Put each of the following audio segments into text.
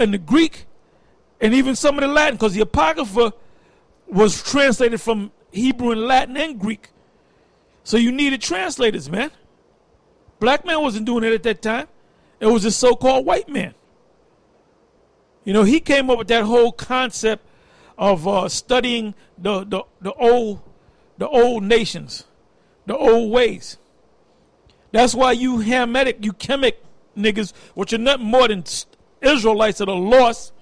in the Greek and even some of the Latin, because the Apocrypha was translated from Hebrew and Latin and Greek. So you needed translators, man. Black man wasn't doing it at that time. It was a so-called white man. You know, he came up with that whole concept of studying the old nations, the old ways. That's why you Hamitic, you Kemet niggas, which are nothing more than Israelites that are lost,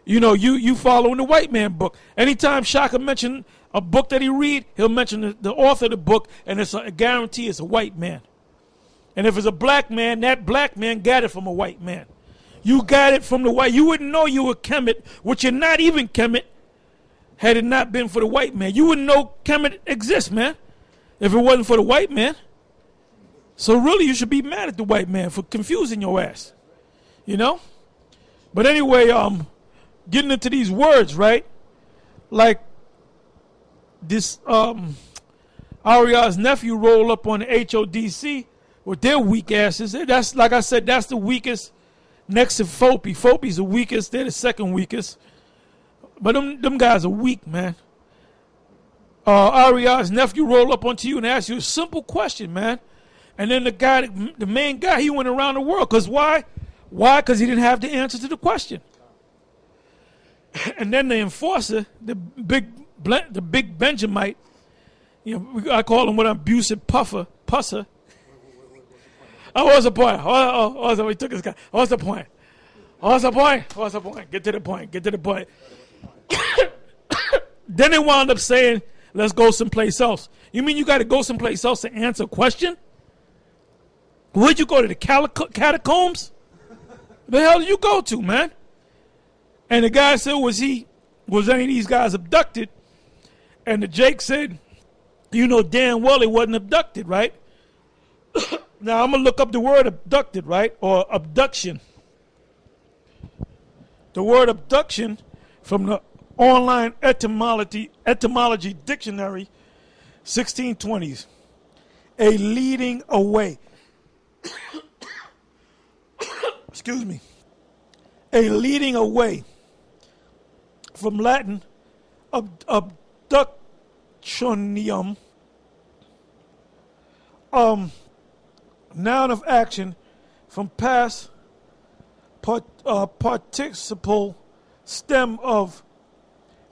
you know, you following the white man book. Anytime Shaka mention a book that he read, he'll mention the author of the book, and it's a guarantee it's a white man. And if it's a black man, that black man got it from a white man. You got it from the white. You wouldn't know you were Kemet, which you're not even Kemet, had it not been for the white man. You wouldn't know Kemet exists, man, if it wasn't for the white man. So really, you should be mad at the white man for confusing your ass, you know? But anyway, getting into these words, right? Like this Aria's nephew roll up on the HODC with their weak asses. That's, like I said, that's the weakest next to Fopi. Fopi's the weakest. They're the second weakest. But them guys are weak, man. Aria's nephew roll up onto you and ask you a simple question, man. And then the main guy, he went around the world. Because why? Why? Because he didn't have the answer to the question. And then the enforcer, the big Benjamite, you know, I call him what, abusive pusser. Oh, what's the point? We took this guy. What's the point? What's the point? What's the point? Get to the point. Get to the point. Then they wound up saying, let's go someplace else. You mean you got to go someplace else to answer a question? Where'd you go, to the catacombs? The hell did you go to, man? And the guy said, was any of these guys abducted? And the Jake said, you know damn well he wasn't abducted, right? Now I'm going to look up the word abducted, right? Or abduction. The word abduction from the online etymology dictionary, 1620s. A leading away. Excuse me. A leading away. From Latin, abductionium. Noun of action, from past participle stem of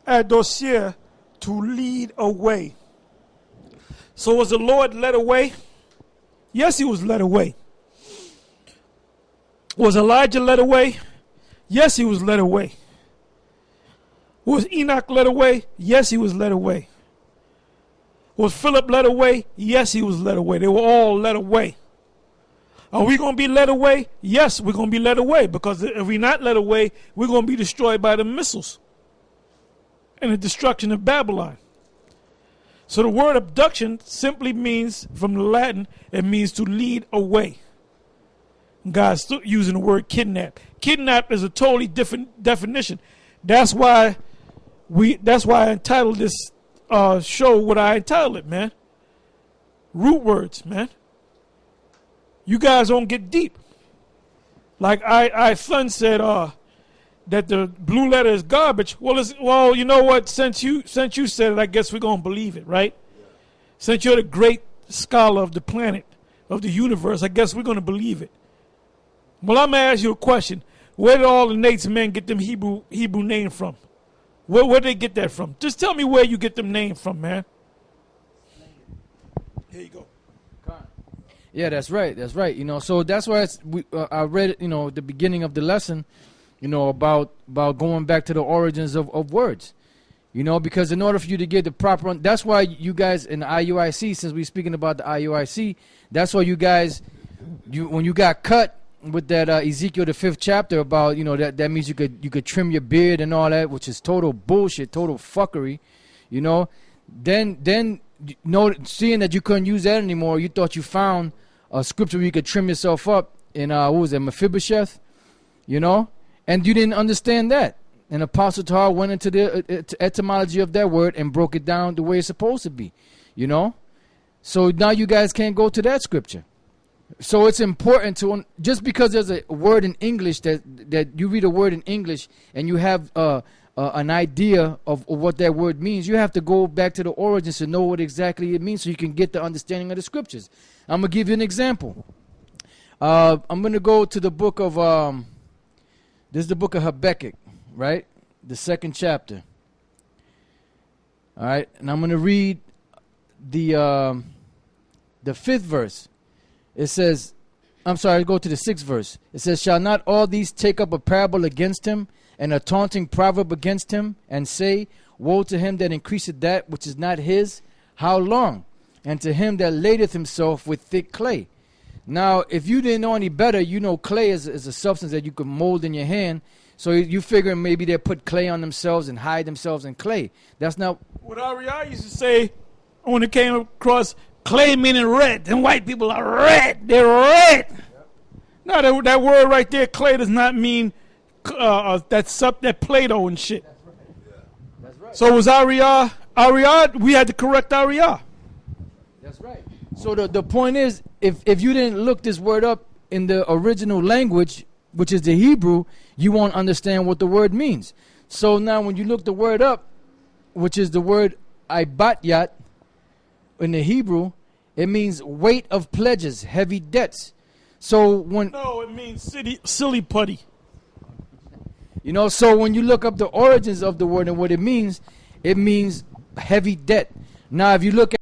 adoucir, to lead away. So was the Lord led away? Yes, he was led away. Was Elijah led away? Yes, he was led away. Was Enoch led away? Yes, he was led away. Was Philip led away? Yes, he was led away. They were all led away. Are we going to be led away? Yes, we're going to be led away, because if we're not led away, we're going to be destroyed by the missiles and the destruction of Babylon. So the word abduction simply means, from the Latin, it means to lead away. God's still using the word kidnap. Kidnap is a totally different definition. That's why I entitled this show what I entitled it, man. Root words, man. You guys don't get deep. Like I son said that the blue letter is garbage. Well, you know what? Since you said it, I guess we're gonna believe it, right? Yeah. Since you're the great scholar of the planet, of the universe, I guess we're gonna believe it. Well, I'm gonna ask you a question. Where did all the Nate's men get them Hebrew names from? Where did they get that from? Just tell me where you get them names from, man. Here you go. Yeah, that's right. That's right. You know, so that's why I read, you know, the beginning of the lesson, you know, about going back to the origins of words. You know, because in order for you to get the proper, that's why you guys in the IUIC, since we're speaking about the IUIC, that's why you guys, when you got cut with that Ezekiel the 5th chapter about, you know, that means you could trim your beard and all that, which is total bullshit, total fuckery, you know. Then seeing that you couldn't use that anymore, you thought you found a scripture where you could trim yourself up in what was it, Mephibosheth, you know, and you didn't understand that. And Apostle Tahar went into the etymology of that word and broke it down the way it's supposed to be, you know. So now you guys can't go to that scripture. So it's important to just because there's a word in English that you read a word in English and you have an idea of what that word means, you have to go back to the origins to know what exactly it means so you can get the understanding of the scriptures. I'm going to give you an example. I'm going to go to the book of, this is the book of Habakkuk, right? The 2nd chapter. All right, and I'm going to read the 5th verse. It says, I'm sorry, go to the 6th verse. It says, shall not all these take up a parable against him, and a taunting proverb against him, and say, woe to him that increaseth that which is not his, how long? And to him that ladeth himself with thick clay. Now, if you didn't know any better, you know clay is a substance that you can mold in your hand. So you figure maybe they put clay on themselves and hide themselves in clay. That's not what Ariel used to say when it came across clay meaning red. And white people are red. They're red. Yep. No, that word right there, clay, does not mean that Play-Doh and shit. That's right. Yeah. That's right. So it was Ariel, we had to correct Ariel. That's right. So the point is, if you didn't look this word up in the original language, which is the Hebrew, you won't understand what the word means. So now when you look the word up, which is the word ibatyat in the Hebrew, it means weight of pledges, heavy debts. So No, it means silly putty. You know, so when you look up the origins of the word and what it means heavy debt. Now if you look